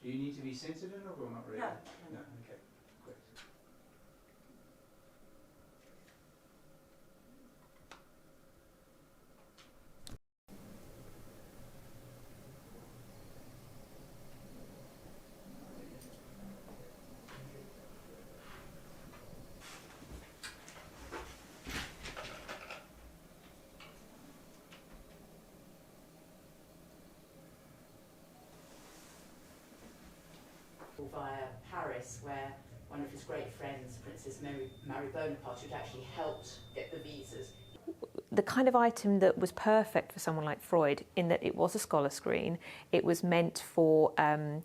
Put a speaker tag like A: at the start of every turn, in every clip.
A: Do you need to be centered in it or not really?
B: No.
A: No, okay, great.
B: Via Paris, where one of his great friends, Princess Mary Bonaparte, who'd actually helped get the visas.
C: The kind of item that was perfect for someone like Freud, in that it was a scholar screen, it was meant for a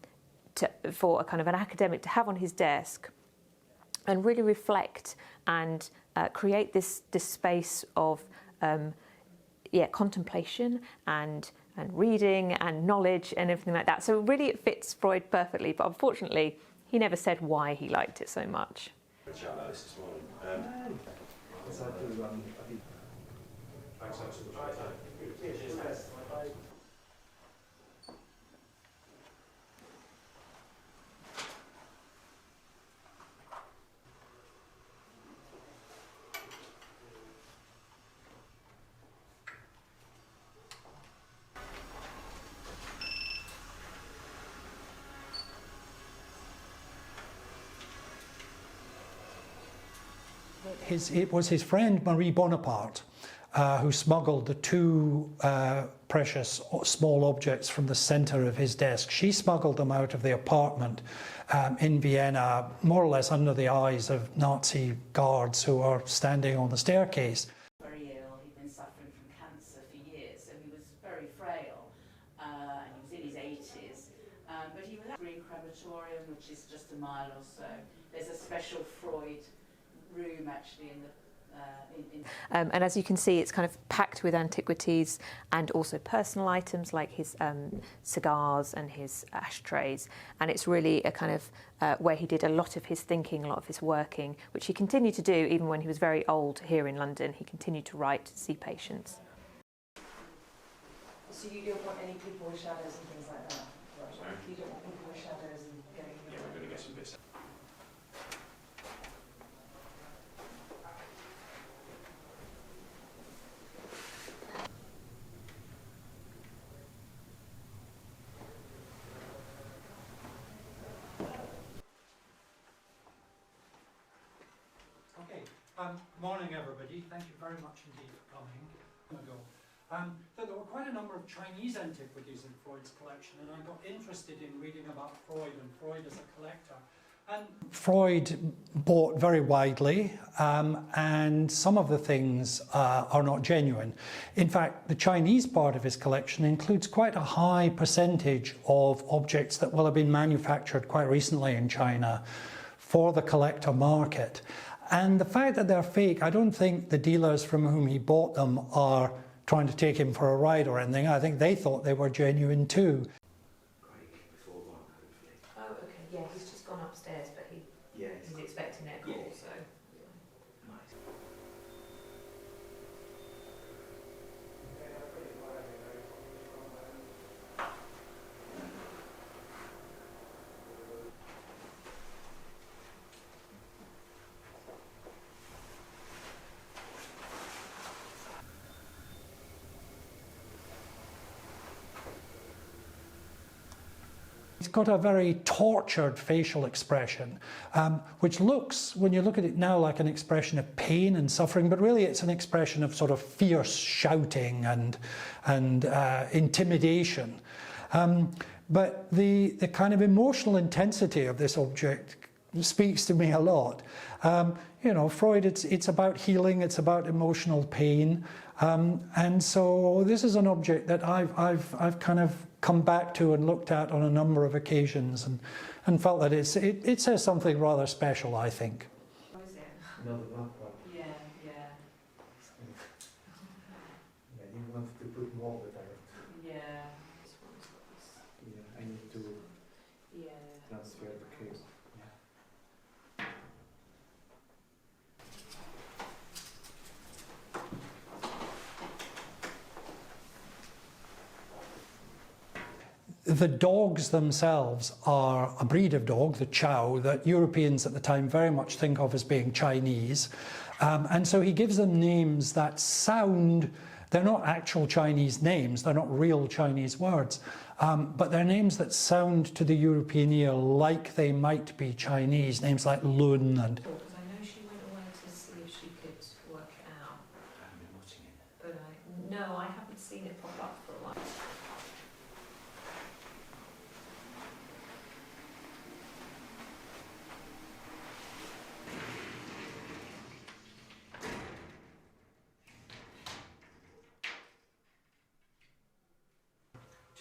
C: kind of an academic to have on his desk and really reflect and create this space of contemplation and reading and knowledge and everything like that. So really it fits Freud perfectly, but unfortunately he never said why he liked it so much.
D: It was his friend Marie Bonaparte who smuggled the two precious small objects from the center of his desk. She smuggled them out of the apartment in Vienna, more or less under the eyes of Nazi guards who are standing on the staircase.
B: Very ill, he'd been suffering from cancer for years, so he was very frail, and he was in his 80s. But he was at Green Crematorium, which is just a mile or so. There's a special Freud room actually in the
C: and as you can see, it's kind of packed with antiquities and also personal items like his cigars and his ashtrays, and it's really a kind of where he did a lot of his thinking, a lot of his working, which he continued to do even when he was very old here in London. He continued to write, to see patients.
E: So you don't want any people with shadows and things like that? Right. You don't want people with shadows and getting... Yeah, we're going to get some bits.
D: Morning everybody, thank you very much indeed for coming. There were quite a number of Chinese antiquities in Freud's collection, and I got interested in reading about Freud and Freud as a collector. And Freud bought very widely, and some of the things are not genuine. In fact, the Chinese part of his collection includes quite a high percentage of objects that will have been manufactured quite recently in China for the collector market. And the fact that they're fake, I don't think the dealers from whom he bought them are trying to take him for a ride or anything. I think they thought they were genuine too.
C: Oh, okay, yeah, he's just gone upstairs, but he's expecting a call, so...
D: He's got a very tortured facial expression, which looks, when you look at it now, like an expression of pain and suffering, but really it's an expression of sort of fierce shouting and intimidation. But the kind of emotional intensity of this object speaks to me a lot. You know, Freud, it's about healing, it's about emotional pain, and so this is an object that I've kind of come back to and looked at on a number of occasions, and felt that it says something rather special, I think.
B: What is it?
F: Another black one.
B: Yeah.
F: Yeah, you wanted to put more, but
B: Yeah.
F: I need to transfer the case.
D: The dogs themselves are a breed of dog, the Chow, that Europeans at the time very much think of as being Chinese. And so he gives them names that sound, they're not actual Chinese names, they're not real Chinese words, but they're names that sound to the European ear like they might be Chinese, names like Lun and...
C: Because I know she went away to see if she could work it out.
A: I haven't been watching it.
C: But no, I haven't seen it pop up for a while.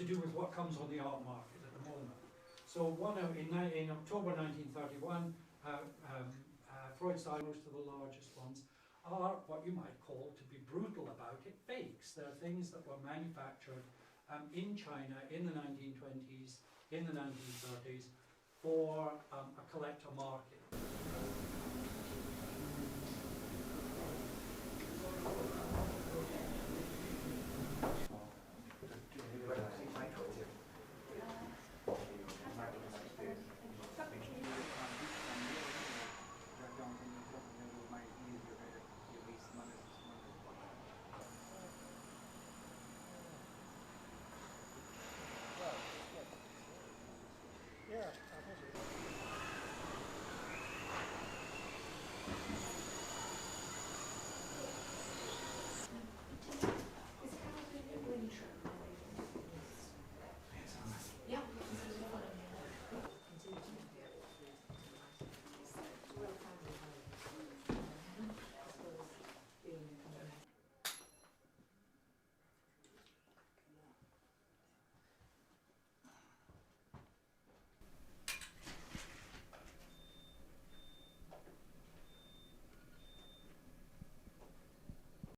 D: to do with what comes on the art market at the moment. So in October 1931, Freud's died. Most of the largest ones are what you might call, to be brutal about it, fakes. They're things that were manufactured in China in the 1920s, in the 1930s, for a collector market.